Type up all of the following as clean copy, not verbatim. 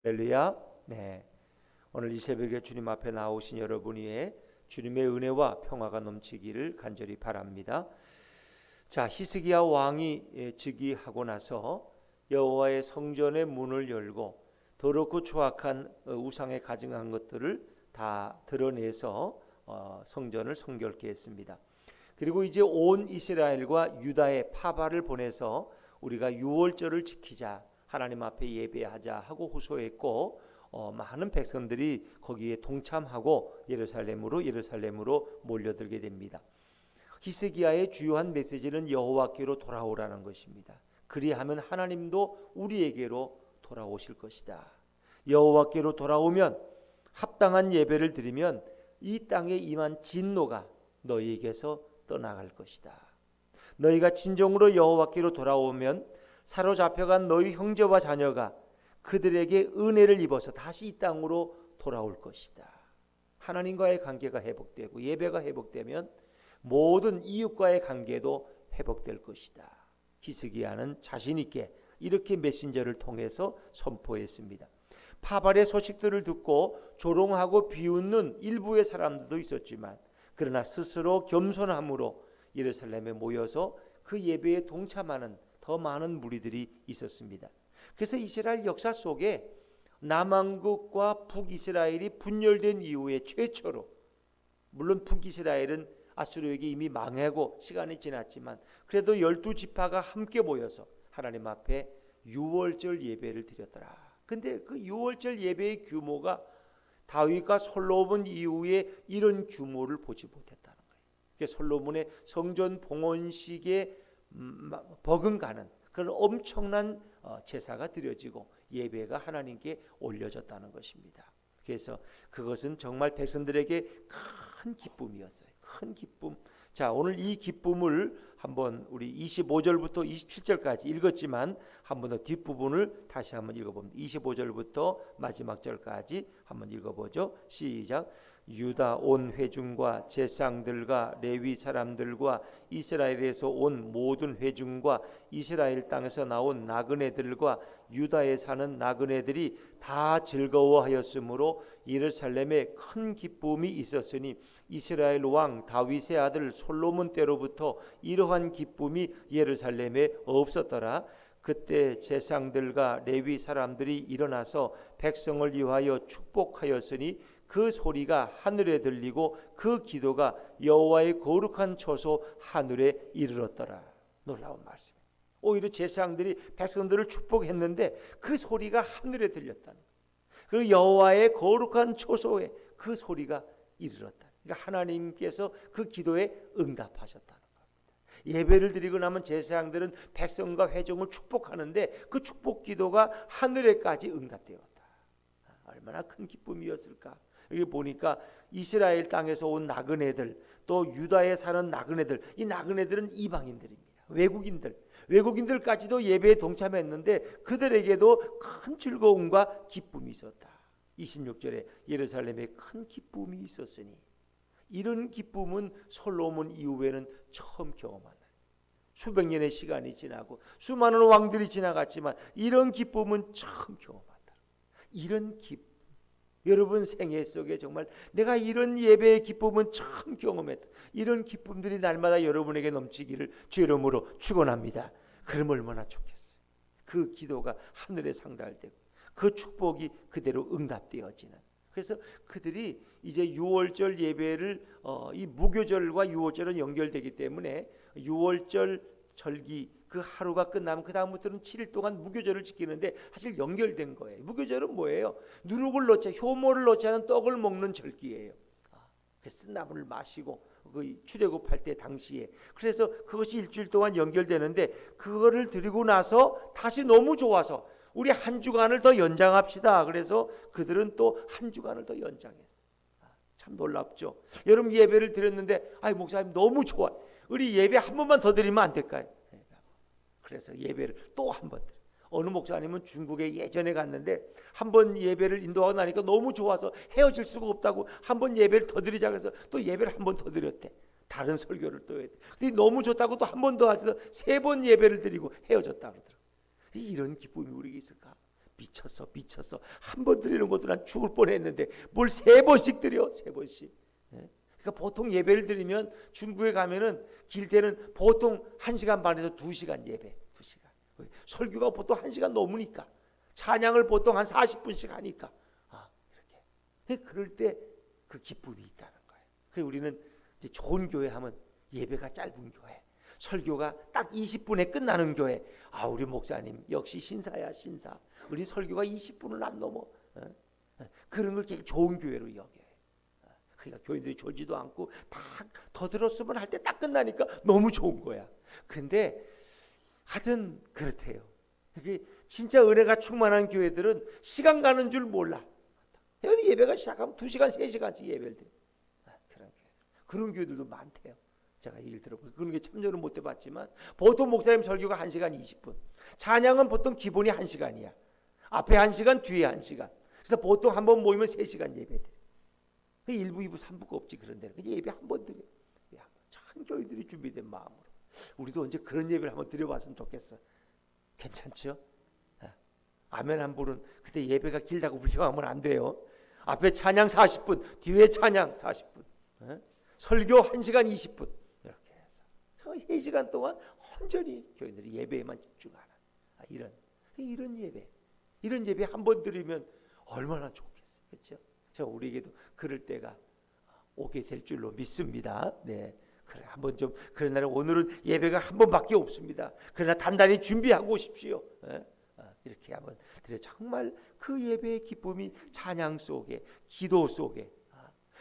할렐루야. 네. 오늘 이 새벽에 주님 앞에 나오신 여러분 위에 주님의 은혜와 평화가 넘치기를 간절히 바랍니다. 자, 히스기야 왕이 즉위하고 나서 여호와의 성전의 문을 열고 더럽고 추악한 우상에 가증한 것들을 다 드러내서 성전을 성결케 했습니다. 그리고 이제 온 이스라엘과 유다의 파바를 보내서 우리가 유월절을 지키자, 하나님 앞에 예배하자 하고 호소했고, 많은 백성들이 거기에 동참하고 예루살렘으로 몰려들게 됩니다. 히스기야의 주요한 메시지는 여호와께로 돌아오라는 것입니다. 그리하면 하나님도 우리에게로 돌아오실 것이다. 여호와께로 돌아오면, 합당한 예배를 드리면 이 땅에 임한 진노가 너희에게서 떠나갈 것이다. 너희가 진정으로 여호와께로 돌아오면 사로잡혀간 너희 형제와 자녀가 그들에게 은혜를 입어서 다시 이 땅으로 돌아올 것이다. 하나님과의 관계가 회복되고 예배가 회복되면 모든 이웃과의 관계도 회복될 것이다. 히스기야는 자신 있게 이렇게 메신저를 통해서 선포했습니다. 파발의 소식들을 듣고 조롱하고 비웃는 일부의 사람들도 있었지만, 그러나 스스로 겸손함으로 예루살렘에 모여서 그 예배에 동참하는 더 많은 무리들이 있었습니다. 그래서 이스라엘 역사 속에 남왕국과 북이스라엘이 분열된 이후에 최초로, 물론 북이스라엘은 아수르에게 이미 망하고 시간이 지났지만 그래도 12지파가 함께 모여서 하나님 앞에 유월절 예배를 드렸더라. 근데 그 유월절 예배의 규모가 다윗과 솔로몬 이후에 이런 규모를 보지 못했다는 거예요. 솔로몬의 성전 봉헌식에 버금가는 그런 엄청난 제사가 드려지고 예배가 하나님께 올려졌다는 것입니다. 그래서 그것은 정말 백성들에게 큰 기쁨이었어요. 큰 기쁨. 자, 오늘 이 기쁨을 한번 우리 25절부터 27절까지 읽었지만 한 번 더 뒷부분을 다시 한번 읽어봅니다. 25절부터 마지막 절까지 한번 읽어보죠. 시작. 유다 온 회중과 제사장들과 레위 사람들과 이스라엘에서 온 모든 회중과 이스라엘 땅에서 나온 나그네들과 유다에 사는 나그네들이 다 즐거워하였으므로 예루살렘에 큰 기쁨이 있었으니 이스라엘 왕 다윗의 아들 솔로몬 때로부터 이러한 기쁨이 예루살렘에 없었더라. 그때 제사장들과 레위 사람들이 일어나서 백성을 위하여 축복하였으니 그 소리가 하늘에 들리고 그 기도가 여호와의 거룩한 처소 하늘에 이르렀더라. 놀라운 말씀. 오히려 제사장들이 백성들을 축복했는데 그 소리가 하늘에 들렸다는 거예요. 그리고 여호와의 거룩한 처소에 그 소리가 이르렀다. 그러니까 하나님께서 그 기도에 응답하셨다는 겁니다. 예배를 드리고 나면 제사장들은 백성과 회중을 축복하는데 그 축복 기도가 하늘에까지 응답되었다. 얼마나 큰 기쁨이었을까. 여기 보니까 이스라엘 땅에서 온 나그네들, 또 유다에 사는 나그네들, 이 나그네들은 이방인들입니다. 외국인들까지도 예배에 동참했는데 그들에게도 큰 즐거움과 기쁨이 있었다. 26절에 예루살렘에 큰 기쁨이 있었으니, 이런 기쁨은 솔로몬 이후에는 처음 경험한다. 수백 년의 시간이 지나고 수많은 왕들이 지나갔지만 이런 기쁨은 처음 경험한다. 이런 기쁨, 여러분 생애 속에 정말 내가 이런 예배의 기쁨은 처음 경험했다. 이런 기쁨들이 날마다 여러분에게 넘치기를 주 이름으로 축원합니다. 그럼 얼마나 좋겠어요. 그 기도가 하늘에 상달되고 그 축복이 그대로 응답되어지는. 그래서 그들이 이제 유월절 예배를 이 무교절과 유월절은 연결되기 때문에 유월절 절기 그 하루가 끝나면 그 다음부터는 7일 동안 무교절을 지키는데 사실 연결된 거예요. 무교절은 뭐예요? 누룩을 넣지, 효모를 넣지 않은 떡을 먹는 절기예요. 그 쓴나물을 마시고 그 출애굽할 때 당시에, 그래서 그것이 일주일 동안 연결되는데 그거를 드리고 나서 다시 너무 좋아서 우리 한 주간을 더 연장합시다. 그래서 그들은 또 한 주간을 더 연장했어요. 참 놀랍죠. 여러분 예배를 드렸는데 목사님 너무 좋아. 우리 예배 한 번만 더 드리면 안 될까요? 그래서 예배를 또 한 번 드려요. 어느 목사님은 중국에 예전에 갔는데 한 번 예배를 인도하고 나니까 너무 좋아서 헤어질 수가 없다고 한 번 예배를 더 드리자 그래서 또 예배를 한 번 더 드렸대. 다른 설교를 또 해야 돼. 근데 너무 좋다고 또 한 번 더 하셔서 3번 예배를 드리고 헤어졌다 그러더라고요. 이런 기쁨이 우리에게 있을까? 미쳤어. 한 번 드리는 것도 난 죽을 뻔했는데 뭘 3번씩 드려, 3번씩. 그러니까 보통 예배를 드리면 중국에 가면은 길 때는 보통 1시간 반에서 2시간 예배, 2시간. 설교가 보통 1시간 넘으니까 찬양을 보통 한 40분씩 하니까 이렇게. 그럴 때 그 기쁨이 있다는 거예요. 그래서 우리는 이제 좋은 교회 하면 예배가 짧은 교회, 설교가 딱 20분에 끝나는 교회. 우리 목사님 역시 신사야, 신사. 우리 설교가 20분을 안 넘어. 그런 걸 되게 좋은 교회로 여겨요. 그러니까 교인들이 졸지도 않고 다 더 들었으면 할 때 딱 끝나니까 너무 좋은 거야. 근데 하여튼 그렇대요. 그게 진짜 은혜가 충만한 교회들은 시간 가는 줄 몰라. 예배가 시작하면 2시간, 3시간씩 예배를 드려. 그런 교회들도 많대요. 제가 얘기를 들어보니까 그런 게 참여는 못 해봤지만 보통 목사님 설교가 1시간 20분, 찬양은 보통 기본이 1시간이야. 앞에 1시간, 뒤에 1시간. 그래서 보통 한 번 모이면 3시간 예배 드려. 1부, 2부, 3부가 없지. 그런 데는 예배 한 번 드려. 참 교회들이 준비된 마음으로 우리도 언제 그런 예배를 한번 드려봤으면 좋겠어. 괜찮죠? 아멘 한 분은 그때 예배가 길다고 불평하면 안 돼요. 앞에 찬양 40분, 뒤에 찬양 40분, 설교 1시간 20분 이렇게 해서 3시간 동안 온전히 교인들이 예배에만 집중하는 이런 예배 한 번 드리면 얼마나 좋겠어요. 그렇죠? 저 우리에게도 그럴 때가 오게 될 줄로 믿습니다. 네. 그래, 한번 좀 그런 날은 오늘은 예배가 한 번밖에 없습니다. 그러나 단단히 준비하고 오십시오. 이렇게 한번 드려. 정말 그 예배의 기쁨이 찬양 속에, 기도 속에,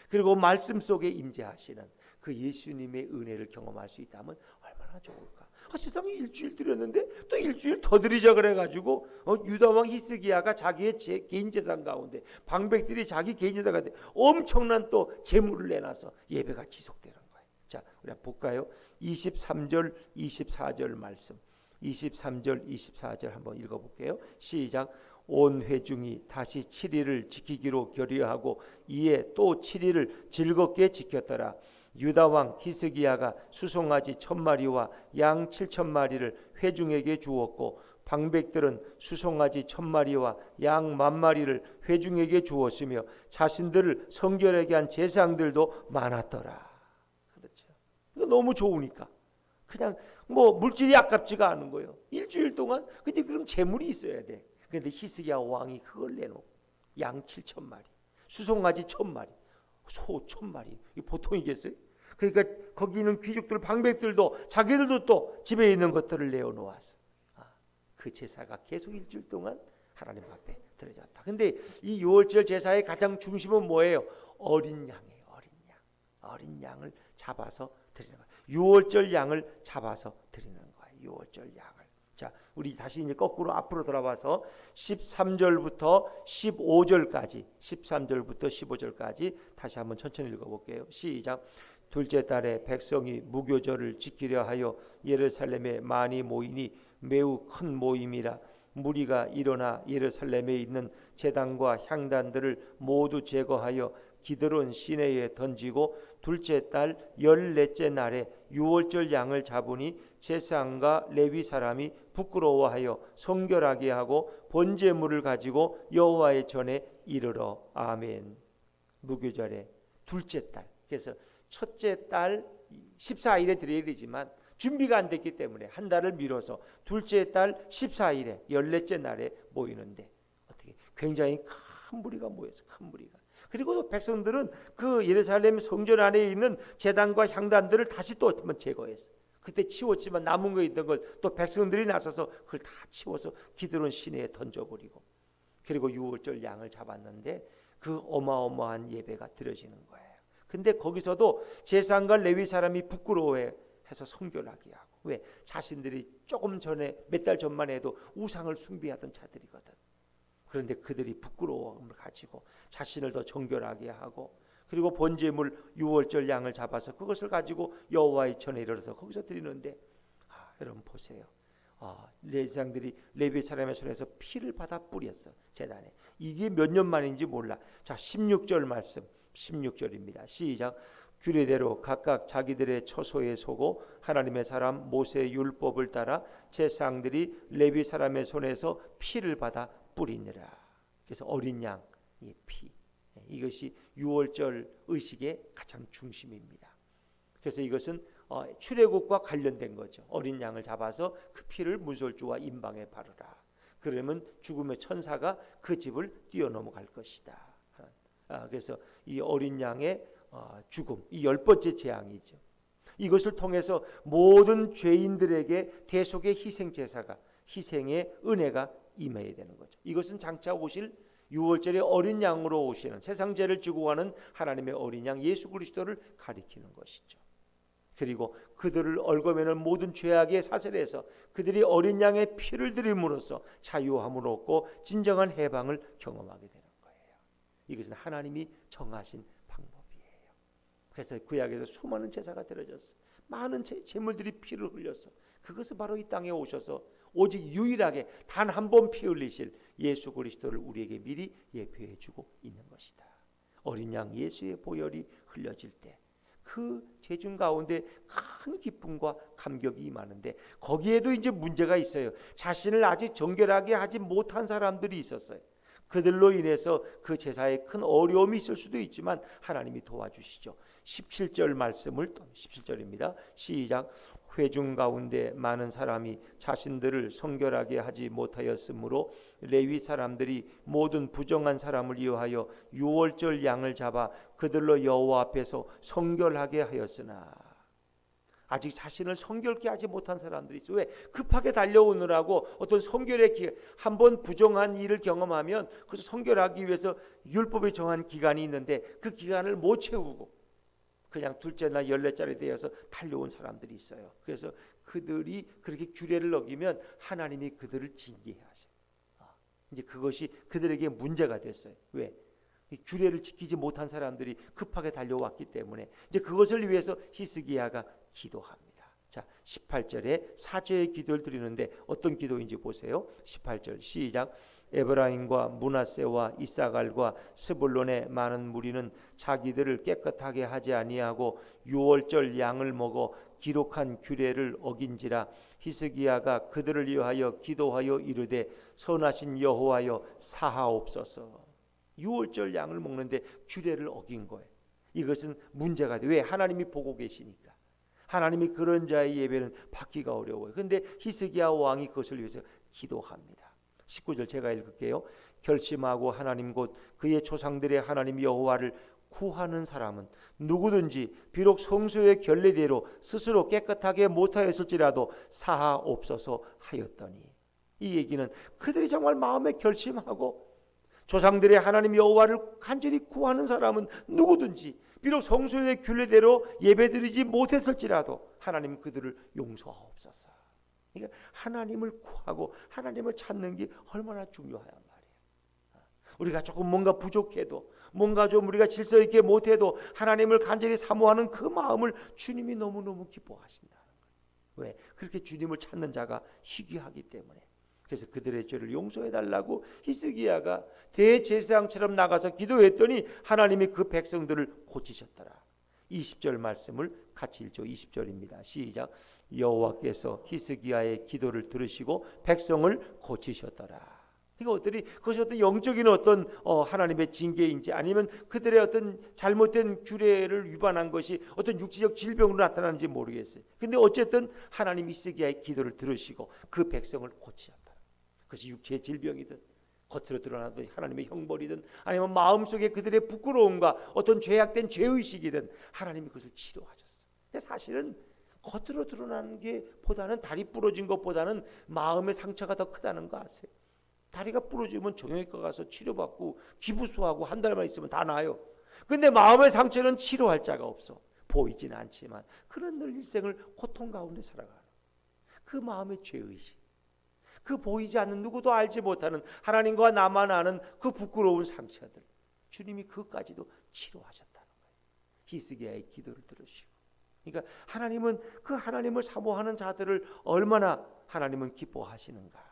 그리고 말씀 속에 임재하시는 그 예수님의 은혜를 경험할 수 있다면 얼마나 좋을까. 세상에 일주일 드렸는데 또 일주일 더 드리자 그래가지고 유다왕 히스기야가 자기의 개인 재산 가운데 방백들이 자기 개인 재산 가운데 엄청난 또 재물을 내놔서 예배가 지속되는 거예요. 자, 우리 한번 볼까요? 23절 24절 말씀, 23절 24절 한번 읽어볼게요. 시작. 온 회중이 다시 7일을 지키기로 결의하고 이에 또 7일을 즐겁게 지켰더라. 유다왕 히스기야가 수송아지 1000마리와 양 7000마리를 회중에게 주었고 방백들은 수송아지 1000마리와 양 10,000마리를 회중에게 주었으며 자신들을 성결하게 한 제사장들도 많았더라. 그렇죠. 너무 좋으니까 그냥 물질이 아깝지가 않은 거예요. 일주일 동안. 근데 그럼 재물이 있어야 돼. 그런데 히스기야 왕이 그걸 내놓고 양 7000마리, 수송아지 1000마리, 소 1000마리. 이게 보통이겠어요? 그러니까 거기 있는 귀족들, 방백들도 자기들도 또 집에 있는 것들을 내어놓아서 그 제사가 계속 일주일 동안 하나님 앞에 드려졌다. 근데 이 유월절 제사의 가장 중심은 뭐예요? 어린 양이에요. 어린 양을 잡아서 드리는 거예요. 유월절 양을 잡아서 드리는 거예요. 유월절 양을. 자, 우리 다시 이제 거꾸로 앞으로 돌아와서 13절부터 15절까지, 13절부터 15절까지 다시 한번 천천히 읽어볼게요. 시작. 둘째 달에 백성이 무교절을 지키려 하여 예루살렘에 많이 모이니 매우 큰 모임이라. 무리가 일어나 예루살렘에 있는 제단과 향단들을 모두 제거하여 기드론 시내에 던지고 둘째 달 14째 날에 유월절 양을 잡으니 제사장과 레위 사람이 부끄러워하여 성결하게 하고 번제물을 가지고 여호와의 전에 이르러. 아멘. 무교절의 둘째 달, 그래서 첫째 달 14일에 드려야 되지만 준비가 안 됐기 때문에 한 달을 미뤄서 둘째 달 14일에 14째 날에 모이는데 어떻게 굉장히 큰 무리가 모였어요. 큰 무리가. 그리고 또 백성들은 그 예루살렘 성전 안에 있는 제단과 향단들을 다시 또 한번 제거했어요. 그때 치웠지만 남은 거 있던 걸 또 백성들이 나서서 그걸 다 치워서 기드론 시내에 던져버리고, 그리고 유월절 양을 잡았는데 그 어마어마한 예배가 드려지는 거예요. 근데 거기서도 제사장과 레위 사람이 부끄러워해서 성결하게 하고, 왜? 자신들이 조금 전에 몇 달 전만 해도 우상을 숭배하던 자들이거든. 그런데 그들이 부끄러움을 가지고 자신을 더 정결하게 하고, 그리고 번제물 유월절 양을 잡아서 그것을 가지고 여호와의 전에 이르러서 거기서 드리는데, 여러분 보세요. 제사장들이 레위 사람의 손에서 피를 받아 뿌렸어, 제단에. 이게 몇 년 만인지 몰라. 자, 16절 말씀, 16절입니다. 시작. 규례대로 각각 자기들의 처소에 서고 하나님의 사람 모세의 율법을 따라 제사장들이 레위 사람의 손에서 피를 받아 뿌리느라. 그래서 어린 양의 피, 이것이 유월절 의식의 가장 중심입니다. 그래서 이것은 출애굽과 관련된 거죠. 어린 양을 잡아서 그 피를 문설주와 임방에 바르라. 그러면 죽음의 천사가 그 집을 뛰어넘어갈 것이다. 그래서 이 어린 양의 죽음, 이 10번째 재앙이죠. 이것을 통해서 모든 죄인들에게 대속의 희생 제사가, 희생의 은혜가 임해야 되는 거죠. 이것은 장차 오실 6월절에 어린 양으로 오시는, 세상 죄를 지고 가는 하나님의 어린 양 예수 그리스도를 가리키는 것이죠. 그리고 그들을 얽어매는 모든 죄악의 사슬에서 그들이 어린 양의 피를 드림으로써 자유함을 얻고 진정한 해방을 경험하게 되는 거예요. 이것은 하나님이 정하신 방법이에요. 그래서 구약에서 수많은 제사가 드려졌어. 많은 제물들이 피를 흘렸어. 그것은 바로 이 땅에 오셔서 오직 유일하게 단 한 번 피 흘리실 예수 그리스도를 우리에게 미리 예표해 주고 있는 것이다. 어린 양 예수의 보혈이 흘려질 때 그 죄중 가운데 큰 기쁨과 감격이 임하는데, 거기에도 이제 문제가 있어요. 자신을 아직 정결하게 하지 못한 사람들이 있었어요. 그들로 인해서 그 제사에 큰 어려움이 있을 수도 있지만 하나님이 도와주시죠. 17절 말씀을, 17절입니다. 시작. 회중 가운데 많은 사람이 자신들을 성결하게 하지 못하였으므로 레위 사람들이 모든 부정한 사람을 이용하여 유월절 양을 잡아 그들로 여호와 앞에서 성결하게 하였으나, 아직 자신을 성결케 하지 못한 사람들이 있어요. 왜? 급하게 달려오느라고 어떤 성결의 기간, 한번 부정한 일을 경험하면 그래서 성결하기 위해서 율법이 정한 기간이 있는데 그 기간을 못 채우고 그냥 둘째 날 14짜리 되어서 달려온 사람들이 있어요. 그래서 그들이 그렇게 규례를 어기면 하나님이 그들을 징계하셔요. 이제 그것이 그들에게 문제가 됐어요. 왜? 이 규례를 지키지 못한 사람들이 급하게 달려왔기 때문에 이제 그것을 위해서 히스기야가 기도합니다. 자, 18절에 사죄의 기도를 드리는데 어떤 기도인지 보세요. 18절 시작. 에브라임과 므낫세와 이사갈과 스불론의 많은 무리는 자기들을 깨끗하게 하지 아니하고 유월절 양을 먹어 기록한 규례를 어긴지라. 히스기야가 그들을 위하여 기도하여 이르되 선하신 여호와여 사하옵소서. 유월절 양을 먹는데 규례를 어긴 거예요. 이것은 문제가 돼. 왜? 하나님이 보고 계시니까. 하나님이 그런 자의 예배는 받기가 어려워요. 그런데 히스기야 왕이 그것을 위해서 기도합니다. 19절 제가 읽을게요. 결심하고 하나님 곧 그의 조상들의 하나님 여호와를 구하는 사람은 누구든지 비록 성소의 결례대로 스스로 깨끗하게 못하였을지라도 사하옵소서 하였더니, 이 얘기는 그들이 정말 마음에 결심하고 조상들의 하나님 여호와를 간절히 구하는 사람은 누구든지 비록 성소의 규례대로 예배드리지 못했을지라도 하나님 그들을 용서하옵소서. 그러니까 하나님을 구하고 하나님을 찾는 게 얼마나 중요하단 말이에요. 우리가 조금 뭔가 부족해도, 뭔가 좀 우리가 질서 있게 못해도 하나님을 간절히 사모하는 그 마음을 주님이 너무너무 기뻐하신다는 거예요. 왜? 그렇게 주님을 찾는 자가 희귀하기 때문에. 그래서 그들의 죄를 용서해달라고 히스기야가 대제사장처럼 나가서 기도했더니 하나님이 그 백성들을 고치셨더라. 20절 말씀을 같이 읽죠. 20절입니다. 시작. 여호와께서 히스기야의 기도를 들으시고 백성을 고치셨더라. 그것이 어떤 영적인 어떤 하나님의 징계인지 아니면 그들의 어떤 잘못된 규례를 위반한 것이 어떤 육체적 질병으로 나타나는지 모르겠어요. 근데 어쨌든 하나님이 히스기야의 기도를 들으시고 그 백성을 고치셨다. 그것이 육체의 질병이든 겉으로 드러나던 하나님의 형벌이든 아니면 마음속에 그들의 부끄러움과 어떤 죄악된 죄의식이든 하나님이 그것을 치료하셨어요. 근데 사실은 겉으로 드러나는 게 보다는, 다리 부러진 것보다는 마음의 상처가 더 크다는 거 아세요? 다리가 부러지면 정형외과 가서 치료받고 기부수하고 한 달만 있으면 다 나아요. 근데 마음의 상처는 치료할 자가 없어. 보이지는 않지만 그런 늘 일생을 고통 가운데 살아가는 그 마음의 죄의식, 그 보이지 않는 누구도 알지 못하는 하나님과 나만 아는 그 부끄러운 상처들, 주님이 그것까지도 치료하셨다는 거예요. 히스기야의 기도를 들으시고. 그러니까 하나님은 그 하나님을 사모하는 자들을 얼마나 하나님은 기뻐하시는가.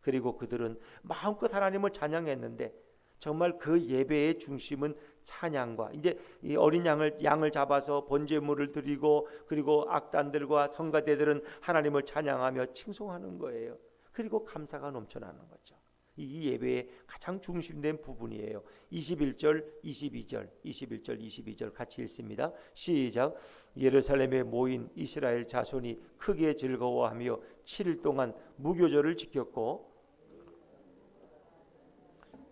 그리고 그들은 마음껏 하나님을 찬양했는데 정말 그 예배의 중심은 찬양과, 이제 이 어린 양을 잡아서 번제물을 드리고, 그리고 악단들과 성가대들은 하나님을 찬양하며 칭송하는 거예요. 그리고 감사가 넘쳐나는 거죠. 이 예배의 가장 중심된 부분이에요. 21절, 22절, 21절, 22절 같이 읽습니다. 시작. 예루살렘에 모인 이스라엘 자손이 크게 즐거워하며 7일 동안 무교절을 지켰고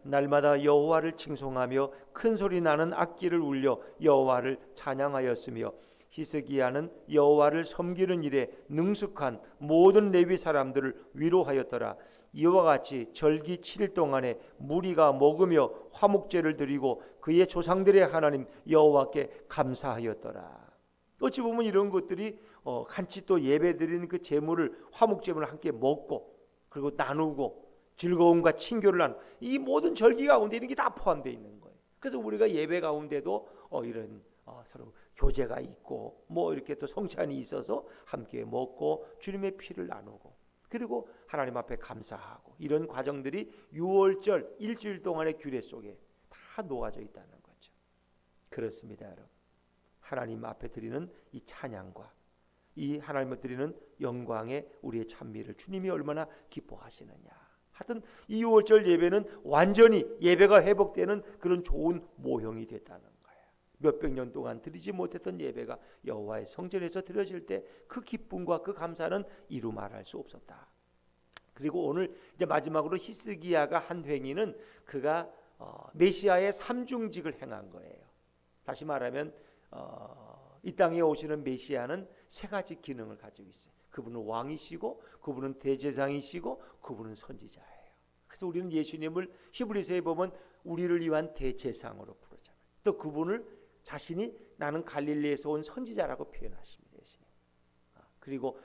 날마다 여호와를 칭송하며 큰 소리 나는 악기를 울려 여호와를 찬양하였으며 히스기야는 여호와를 섬기는 일에 능숙한 모든 레위 사람들을 위로하였더라. 이와 같이 절기 7일 동안에 무리가 먹으며 화목제를 드리고 그의 조상들의 하나님 여호와께 감사하였더라. 어찌 보면 이런 것들이 같이 또 예배 드리는 그 제물을 화목제물을 함께 먹고 그리고 나누고 즐거움과 친교를 나누고 이 모든 절기 가운데 이런 게 다 포함되어 있는 거예요. 그래서 우리가 예배 가운데도 이런 서로 교제가 있고 뭐 이렇게 또 성찬이 있어서 함께 먹고 주님의 피를 나누고 그리고 하나님 앞에 감사하고 이런 과정들이 6월절 일주일 동안의 규례 속에 다 녹아져 있다는 거죠. 그렇습니다, 여러분. 하나님 앞에 드리는 이 찬양과 이 하나님 앞에 드리는 영광에 우리의 찬미를 주님이 얼마나 기뻐하시느냐. 하여튼 이 6월절 예배는 완전히 예배가 회복되는 그런 좋은 모형이 됐다는 거예요. 몇백 년 동안 드리지 못했던 예배가 여호와의 성전에서 드려질 때 그 기쁨과 그 감사는 이루 말할 수 없었다. 그리고 오늘 이제 마지막으로 히스기야가 한 행위는 그가 메시아의 삼중직을 행한 거예요. 다시 말하면 이 땅에 오시는 메시아는 세 가지 기능을 가지고 있어요. 그분은 왕이시고 그분은 대제사장이시고 그분은 선지자예요. 그래서 우리는 예수님을 히브리서에 보면 우리를 위한 대제사장으로 부르잖아요. 또 그분을 자신이 나는 갈릴리에서 온 선지자라고 표현하십니다. 예수님. 그리고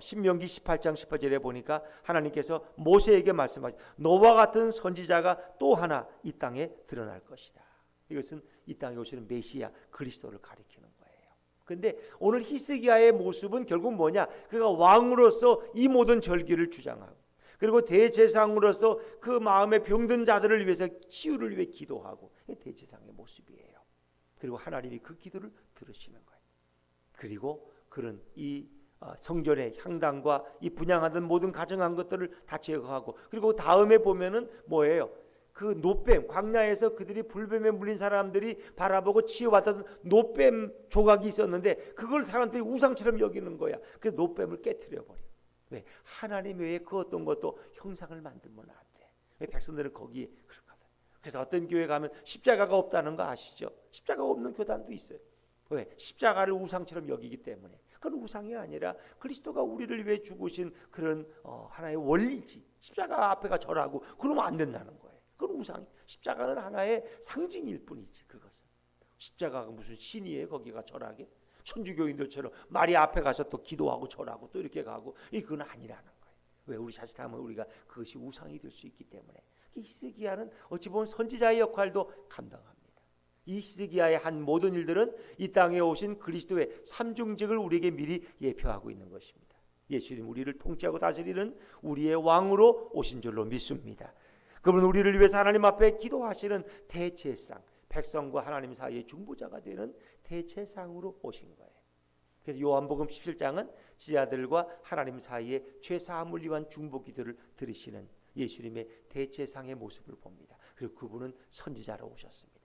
신명기 18장 18절에 보니까 하나님께서 모세에게 말씀하신 너와 같은 선지자가 또 하나 이 땅에 드러날 것이다. 이것은 이 땅에 오시는 메시아 그리스도를 가리키는 거예요. 그런데 오늘 히스기야의 모습은 결국 뭐냐? 그가 왕으로서 이 모든 절기를 주장하고 그리고 대제사장으로서 그 마음에 병든 자들을 위해서 치유를 위해 기도하고 대제사장의 모습이에요. 그리고 하나님이 그 기도를 들으시는 거예요. 그리고 그런 이 성전의 향단과 이 분향하던 모든 가증한 것들을 다 제거하고 그리고 다음에 보면은 뭐예요? 그 노뱀, 광야에서 그들이 불뱀에 물린 사람들이 바라보고 치유받았던 노뱀 조각이 있었는데 그걸 사람들이 우상처럼 여기는 거야. 그래서 노뱀을 깨트려 버려. 왜? 하나님 외에 그 어떤 것도 형상을 만들면 안 돼. 왜? 백성들은 거기에 그렇거든. 그래서 어떤 교회 가면 십자가가 없다는 거 아시죠? 십자가가 없는 교단도 있어요. 왜? 십자가를 우상처럼 여기기 때문에. 그건 우상이 아니라 그리스도가 우리를 위해 죽으신 그런 하나의 원리지. 십자가 앞에가 절하고 그러면 안 된다는 거예요. 그건 우상이. 십자가는 하나의 상징일 뿐이지. 그것은 십자가가 무슨 신이에요? 거기가 절하게. 천주교인들처럼 마리아 앞에 가서 또 기도하고 절하고 또 이렇게 가고 이건 아니라는 거예요. 왜? 우리 자칫하면 우리가 그것이 우상이 될 수 있기 때문에. 히스기야는 어찌 보면 선지자의 역할도 감당합니다. 이 히스기야의 한 모든 일들은 이 땅에 오신 그리스도의 삼중직을 우리에게 미리 예표하고 있는 것입니다. 예수님 우리를 통치하고 다스리는 우리의 왕으로 오신 줄로 믿습니다. 그분은 우리를 위해서 하나님 앞에 기도하시는 대제사장, 백성과 하나님 사이의 중보자가 되는 대제사장으로 오신 거예요. 그래서 요한복음 17장은 지자들과 하나님 사이의 죄사함을 위한 중보기도를 들으시는 예수님의 대제사장의 모습을 봅니다. 그리고 그분은 선지자로 오셨습니다.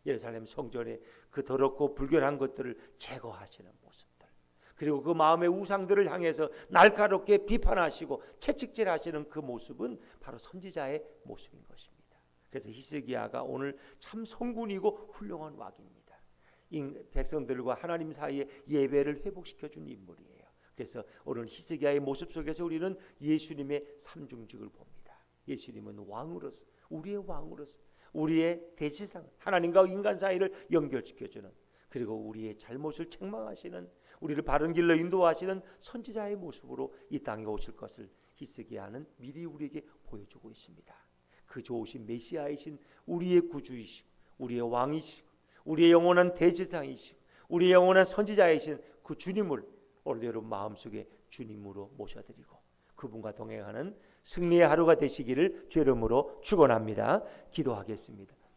예루살렘 성전에 그 더럽고 불결한 것들을 제거하시는 모습들, 그리고 그 마음의 우상들을 향해서 날카롭게 비판하시고 채찍질하시는 그 모습은 바로 선지자의 모습인 것입니다. 그래서 히스기야가 오늘 참 성군이고 훌륭한 왕입니다. 백성들과 하나님 사이의 예배를 회복시켜준 인물이에요. 그래서 오늘 히스기야의 모습 속에서 우리는 예수님의 삼중직을 봅니다. 예수님은 왕으로서, 우리의 왕으로서, 우리의 대제사장, 하나님과 인간 사이를 연결시켜주는, 그리고 우리의 잘못을 책망하시는, 우리를 바른 길로 인도하시는 선지자의 모습으로 이 땅에 오실 것을 히스기야는 미리 우리에게 보여주고 있습니다. 그 좋으신 메시아이신 우리의 구주이시고 우리의 왕이시고 우리의 영원한 대제사장이시고 우리의 영원한 선지자이신 그 주님을 오늘 여러분 마음속에 주님으로 모셔드리고 그분과 동행하는 승리의 하루가 되시기를 주의 이름으로 축원합니다. 기도하겠습니다.